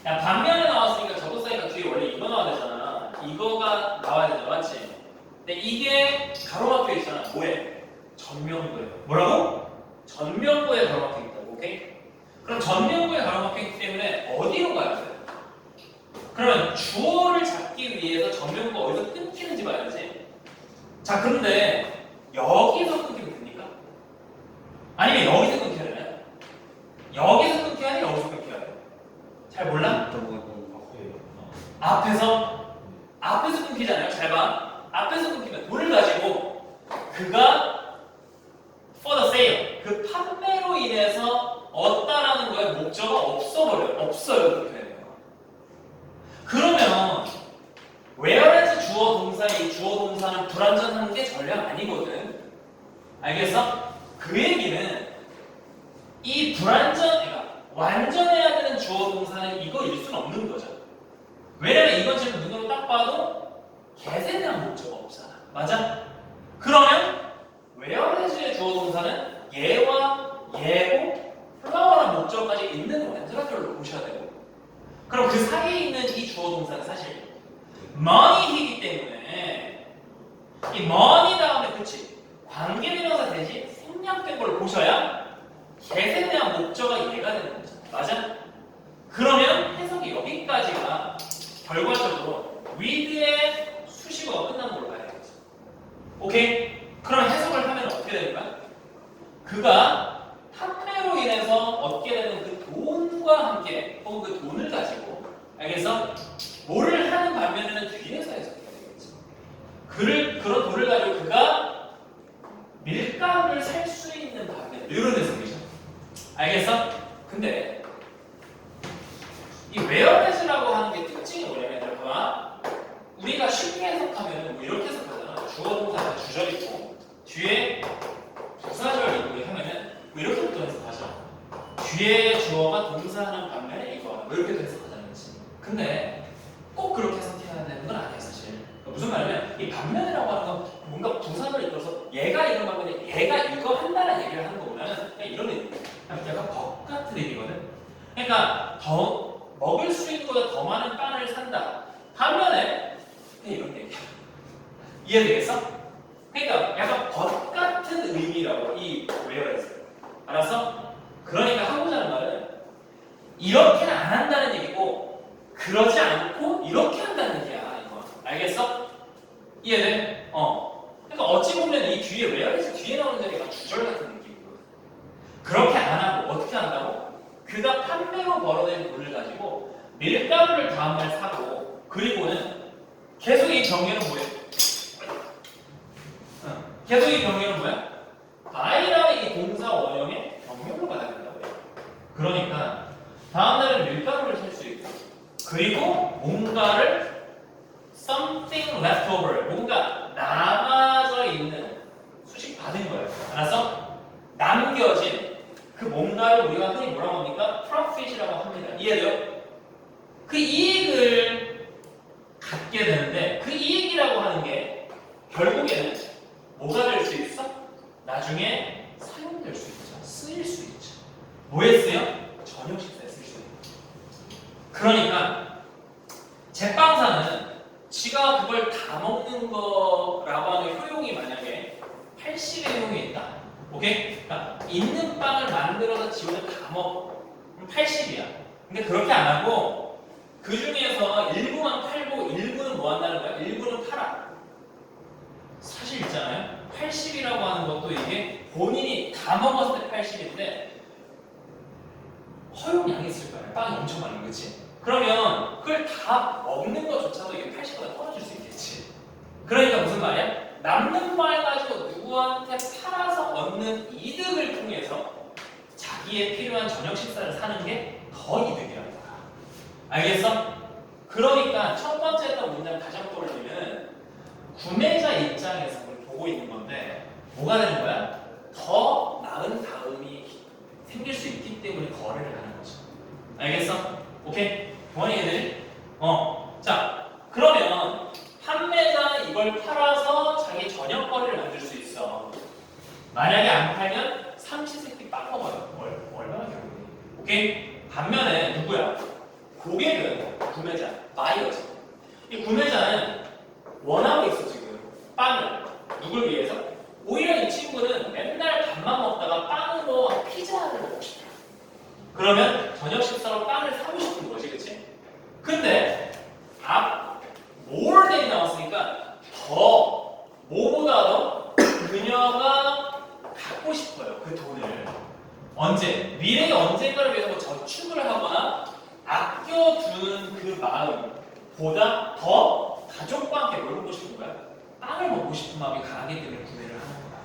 나왔으니까 접속사니까 뒤에 원래 이거 나와야 되잖아. 이거가 나와야 되잖아, 맞지? 근데 이게 가로막혀 있잖아. 뭐에? 전명구에. 뭐라고? 전명구에 가로막혀 있다고. 오케이? 그럼 전명구에 가로막혀 있기 때문에 어디로 가야 돼? 그러면 주어를 잡기 위해서 전명구가 어디서 끊기는지 봐야지. 자, 그런데 여기서 끊기면 됩니까? 아니면 여기서 끊겨야 되나요? 여기서 끊겨야 돼? 여기서 끊겨야 돼? 잘 몰라? 앞에서 끊기잖아요. 잘 봐. 앞에서 끊기면 돈을 가지고 그가 for the sale, 그 판매로 인해서 얻다라는 거에 목적어가 없어버려요. 없어요. 그렇게 되면. 그러면 whereas 주어 동사의 주어 동사는 불완전한 게 전략 아니거든. 알겠어? 그 얘기는 이 그러니까 완전해야 되는 주어 동사는 이거일 수는 없는 거죠. 왜냐면 이건 지금 눈으로 딱 봐도 get에 대한 목적어가 없잖아. 맞아? 그러면 whereas의 주어 동사는 얘와 얘고 플라워라는 목적어까지 있는 완전한별로 보셔야 되고, 그럼 그 사이에 있는 이 주어 동사는 사실 money이기 때문에 이 money 다음에 그치 관계대명사 대신 생략된 걸 보셔야 get에 대한 목적어가 얘가 되는 거죠. 맞아? 그러면 해석이 여기까지가 결과적으로 with의 수식어가 끝나는 걸로 봐야 되겠죠. 오케이? 그럼 해석을 하면 어떻게 되는 거야? 그가 판매로 인해서 얻게 되는 그 돈과 함께 혹은 그 돈을 가지고, 알겠어? 뭐를 하는 반면에는 뒤에서 해석해야 되겠지. 그런 돈을 가지고 그가 밀가루를 살 수 있는 반면에 이런 해석이죠. 알겠어? 근데 이 whereas라고 하는 게 특징이 뭐냐면 봐봐. 우리가 쉽게 해석하면 뭐 이렇게 해석하잖아. 주어 동사가 주절이고 뒤에 부사절이고 하면은 뭐 이렇게부터 해석하죠. 뒤에 주어가 동사하는 반면에 이거 뭐 이렇게도 해석하자는 거지. 근데 꼭 그렇게 해석해야 되는 건 아니야 사실. 그러니까 무슨 말이냐면 이 반면이라고 하는 건 뭔가 부사절이 있어서 얘가 이런 반면에 얘가 이거 한다는 얘기를 하는 거보다는 그냥 이런 의미. 약간 법 같은 의미거든. 그러니까 더 먹을 수 있는 것보다 더 많은 빵을 산다. 반면에 그냥 이런 얘기야. 이해되겠어? 그러니까 약간 법 같은 의미라고 이 whereas. 알았어? 그러니까 하고자 하는 말은 이렇게는 안 한다는 얘기고 그러지 않고 이렇게 한다는 얘기야. 이거 알겠어? 이해돼? 그러니까 어찌 보면 이 뒤에 whereas 뒤에 나오는 자리가 주절 같은 느낌이거든. 그렇게 안 하고 어떻게 한다고? 그가 판매로 벌어낸 돈을 가지고 밀가루를 다음날 사고, 그리고는 계속 이 경계는 뭐예요? 계속 이 경계는 뭐야? buy라는 이 동사 원형의 경계로 가야 된다고 해요. 그러니까 다음날은 밀가루를 살 수 있고, 그리고 뭔가를 something left over, 뭔가 남아져 있는 수식 받은 거예요. 알았어? 남겨진 그 뭔가를 우리가 흔히 뭐라고 합니까? profit이라고 합니다. 이해돼요? 그 이익을 갖게 되는데 그 이익이라고 하는 게 결국에는 뭐가 될 수 있어? 나중에 사용될 수 있죠. 쓰일 수 있죠. 뭐에 쓰여? 저녁 식사에 쓸 수 있죠. 그러니까 제빵사는 지가 그걸 다 먹는 거라고 하는 효용이 만약에 80의 효용이 있다. 오케이? 그러니까 있는 빵을 만들어서 지 혼자 다 먹어. 그럼 80이야. 근데 그렇게 안 하고 그 중에서 일부만 팔고 일부는 뭐 한다는 거야? 일부는 팔아. 사실 있잖아요. 80이라고 하는 것도 이게 본인이 다 먹었을 때 80인데 허용량이 있을 거야. 빵이 엄청 많은 거지. 그러면 그걸 다 먹는 것조차도 이게 80보다 떨어질 수 있겠지. 그러니까 무슨 말이야? 남는 말 가지고 누구한테 팔아서 얻는 이득을 통해서 자기의 필요한 저녁 식사를 사는 게 더 이득이라는 거야. 알겠어? 그러니까 첫 번째 했던 문장 다시 한번 떠올리면 구매자 입장에서 우리 보고 있는 건데 뭐가 되는 거야? 더 나은 다음이 생길 수 있기 때문에 거래를 하는 거죠. 알겠어? 오케이? 동환이 애들? 자 그러면 판매자는 이걸 팔아서 자기 저녁 거리를 만들 수 있어. 만약에 안 팔면 삼시세끼 빵 먹어요. 얼마나 괴로워. 오케이? 반면에 누구야? 고객은 구매자, 바이어지. 이 구매자는 원하고 있어 지금 빵을. 누굴 위해서? 오히려 이 친구는 맨날 밥만 먹다가 빵으로 피자를 먹고 싶어. 그러면 저녁 식사로 빵을 사고 싶은 거지, 그치? 근데 모어데이 나왔으니까 더 뭐보다도 그녀가 갖고 싶어요 그 돈을. 언제? 미래의 언젠가를 위해서 뭐 저축을 하거나 아껴두는 그 마음보다 더 가족과 함께 뭘 먹고 싶은 거야? 빵을 먹고 싶은 마음이 강하기 때문에 구매를 하는 거야.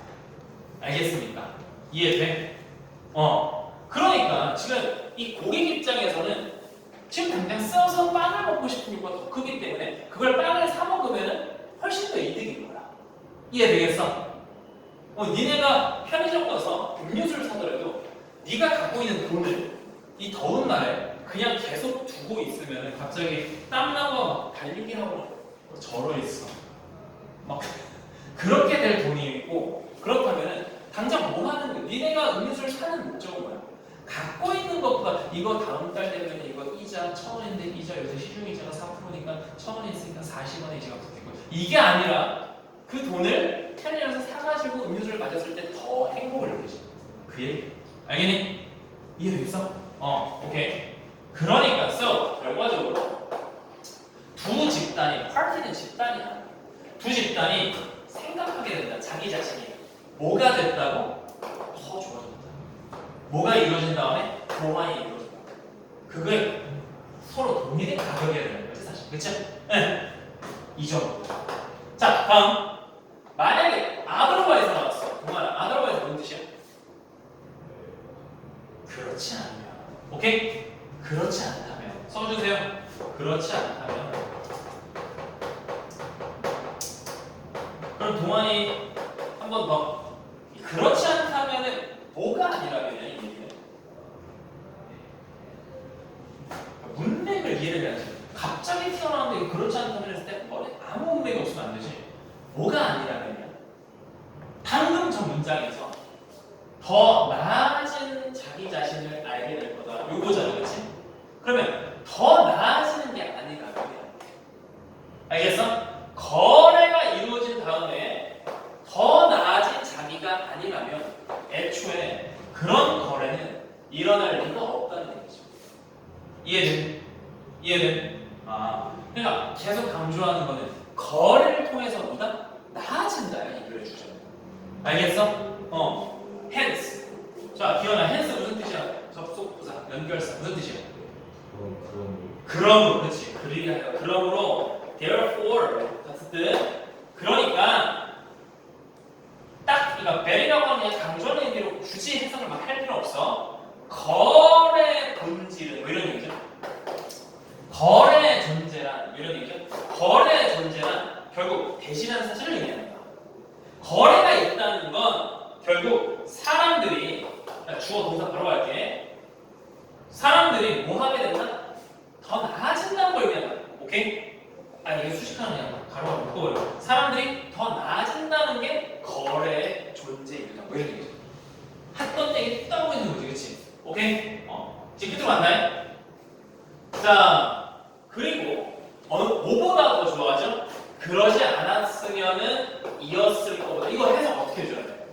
알겠습니까? 이해돼? 그러니까 지금 이 고객 입장에서는 지금 당장 써서 빵을 먹고 싶은 이유가 더 크기 때문에 그걸 빵을 사 먹으면 훨씬 더 이득인 거야. 이해되겠어? 니네가 편의점 가서 음료수를 사더라도 네가 갖고 있는 돈을 이 더운 날에 그냥 계속 두고 있으면 갑자기 땀나고 막 달리기 하고 절어 있어. 막 그렇게 될 돈이 있고 그렇다면 당장 뭐 하는 거야? 니네가 음료수를 사는 목적은 뭐야? 갖고 있는 것보다 이거 다음 달 되면 이거 이자 1,000원인데 이자 요새 시중이자가 4%니까 1,000원이 있으니까 40원의 이자가 붙겠고 이게 아니라 그 돈을 편의점에서 사가지고 음료수를 마셨을 때 더 행복을 느끼지. 그 얘기 알겠니? 이해되겠어? 오케이. 그러니까 결과적으로 두 집단이 파티는 집단이야. 두 집단이 생각하게 된다. 자기 자신이 뭐가 됐다고? 더 좋아진다. 뭐가 이루어진 다음에 교환이 이루어진다. 그게 서로 동일한 가격이어야 되는 거지 사실. 그치? 네. 이 정도. 자 다음 만약에 아드로바에서 나왔어. 동아라 아드로바에서 무슨 뜻이야? 그렇지 않으면. 오케이? 그렇지 않다면 써주세요. 그렇지 않다면 그럼 동환이 한 번 더. 그렇지 않다면은 뭐가 아니라면 이 얘기는 문맥을 이해를 해야지. 갑자기 튀어나오는데 그렇지 않다면 했을 때 머리에 아무 문맥이 없으면 안 되지. 뭐가 아니라면이야. 방금 전 문장에서 더 나아진 자기 자신을 알게 될 거다. 요거잖아, 그렇지? 그러면 더 나아지는 게 아니라면 알겠어? 거래가 이루어진 다음에 더 나아진 자기가 아니라면 애초에 그런 거래는 일어날 리가 없다는 얘기죠. 이해돼? 이해돼? 그러니까 계속 강조하는 거는 거래를 통해서 보다 나아진다야 이거를 주잖아. 알겠어? hence. 자, 기현아, hence 무슨 뜻이야? 접속부사, 연결사 무슨 뜻이야? 그러므로, 그렇지. 그리하여, 그러므로, therefore 같은 뜻. 그러니까 딱 이거 베리라고 하면 그냥 강조하는 의미로 굳이 해석을 막 할 필요 없어. 거래 본질은 뭐 이런 얘기죠? 거래 존재란 이런 얘기죠? 거래 존재란 결국 대신하는 사실을 얘기하는 거야. 거래가 있다는 건 결국 사람들이 주어 동사 바로 갈게. 사람들이 뭐 하게 된다? 더 나아진다. 맞나요? 자, 그리고 어느 뭐보다 더 좋아하죠? 그러지 않았으면은 이었을 거보다. 이거 해석 어떻게 해줘야 돼?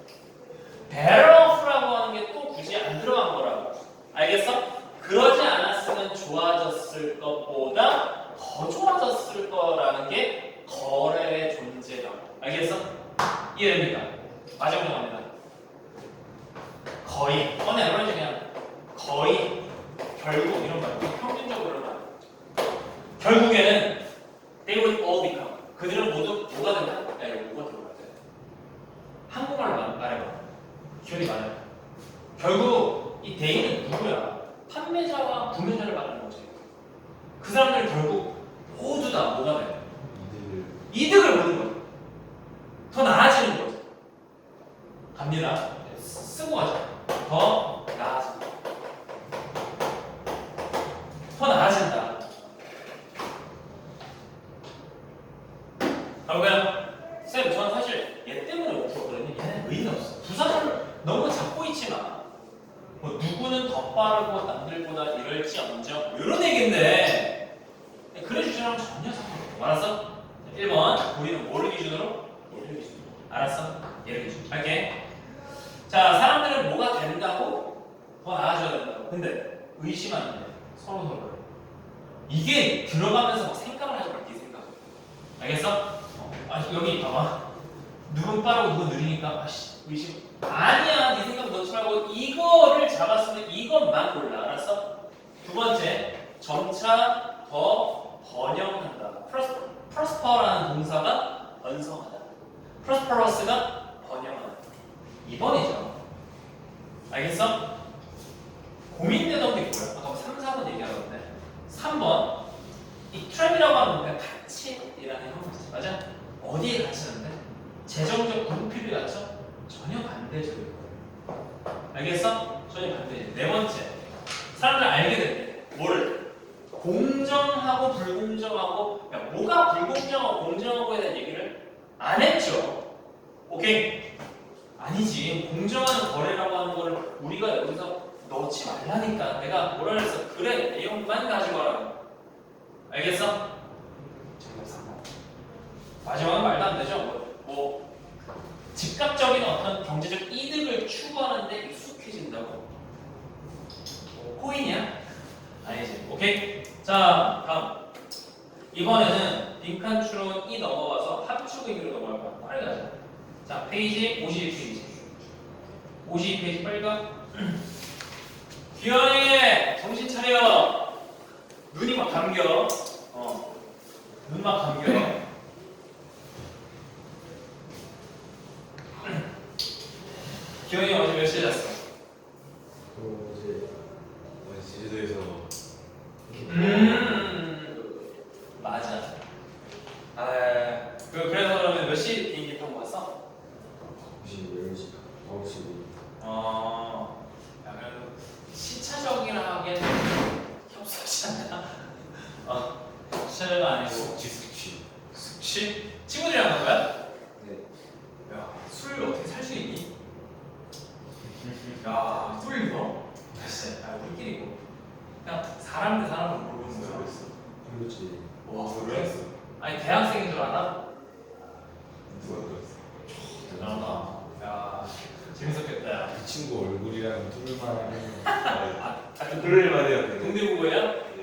better off라고 하는 게 또 굳이 안 들어간 거라고. 알겠어? 그러지 않았으면 좋아졌을 것보다 더 좋아졌을 거라는 게 거래의 존재라고. 알겠어? 이해됩니까? 마지막으로 갑니다. 거의 에너지 그냥 거의 결국 이런 말 평균적으로 이런 말 결국에는 they would all become 그들은 모두 뭐가 된다? 야 이거 뭐가 들어가야 돼? 한국말로 말해봐. 기억이 많아요. 결국 이 they는 누구야? 판매자와 구매자를 말하는 거지. 그 사람들은 결국 모두 다 뭐가 돼? 이득을 보는 거지. 더 나아지는 거지. 갑니다. 쓰고 가자. 더 나아진다. 더 나아진다. 그러면 쌤, 저는 사실 얘 때문에 못 풀었거든요. 얘는 의의가 없어. 부사절을 너무 잡고 있지 마. 뭐 누구는 더 빠르고 남들보다 이럴지언정 이런 얘기인데 그래주시면 전혀 상관없어. 알았어? 1번 우리는 뭐를 기준으로? 얘를 기준으로. 알았어? 얘를 기준으로. 할게. 자, 사람들은 뭐가 된다고? 더 나아져야 된다고. 근데 의심하는 게 서로. 이게 들어가면서 막 생각을 하지 마. 네 생각. 알겠어? 여기 봐봐. 누군 빠르고 누군 느리니까 아씨 의심. 아니야, 네 생각 넣지 말고 이거를 잡았으면 이것만 골라. 알았어? 두 번째, 점차 더 번영한다. prosper라는 동사가 번성하다. prosperous가 번영하다. 2번이죠. 알겠어? 고민되던 게 뭐야? 아까 3, 4번 얘기하던데 3번 이 트랩이라고 하는 건 가치이라는 형태지. 맞아? 어디에 갇히는데? 재정적 궁핍이 갇혀? 전혀 반대죠. 알겠어? 전혀 반대지. 네 번째, 사람들 알게 된대. 뭐를? 공정하고 불공정하고, 야, 뭐가 불공정하고 공정하고에 대한 얘기를 안 했죠. 오케이? 아니지. 공정한 거래라고 하는 거를 우리가 여기서 넣지 말라니까. 내가 뭐라 그랬어? 그래, 내용만 가지고 와라. 알겠어? 정답 3번. 마지막은 말도 안 되죠. 뭐 즉각적인 어떤 경제적 이득을 추구하는데 익숙해진다고. 코인이야? 아니지. 오케이? 자, 다음. 이번에는 빈칸 추론 이 넘어가서 함축 의미로 넘어갈 거야. 빨리 가자. 자, 페이지 52페이지. 52페이지 빨리 가. 기현이 정신 차려. 눈이 막 감겨. 눈 막 감겨. 기현이 어제 몇 시에 잤어? 어제 제주도에서 맞아. 그래서 그러면 몇 시 비행기 타고 왔어? 10시, 9시. 야, 그래도 시차적이라 하기엔 협소하지 않나? 시차적은 아니고 숙취. 숙취? 친구들이랑 간 거야? 네. 야, 술 어떻게 살 수 있니? 야, 술 진짜, 우리끼리 뭐 그냥 사람 대 사람을 모르는 거야. 그렇지. 와, 그래? 그래? 아니 대학생인 줄 알아? 누가 그랬어? 대단하다. 야, 재밌었겠다. 야. 그 친구 얼굴이랑 뚫을만 하면 좀 뚫을만 해요. 동대구고야?